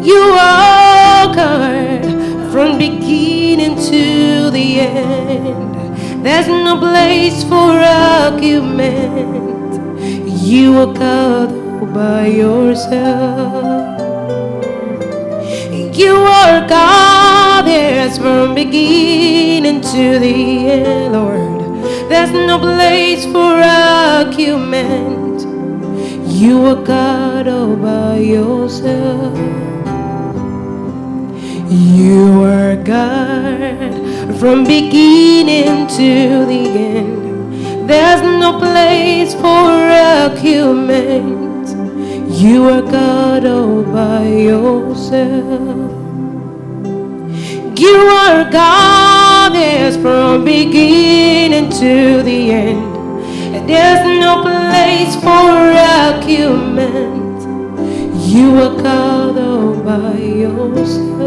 You are God from beginning to the end. There's no place for argument. You are God all by yourself. You are God, yes, from beginning to the end, Lord. There's no place for argument. You are God all by yourself. You are God from beginning to the end. There's no place for argument. You are God all by yourself. You are God, yes, from beginning to the end. There's no place for argument. You are God all by yourself.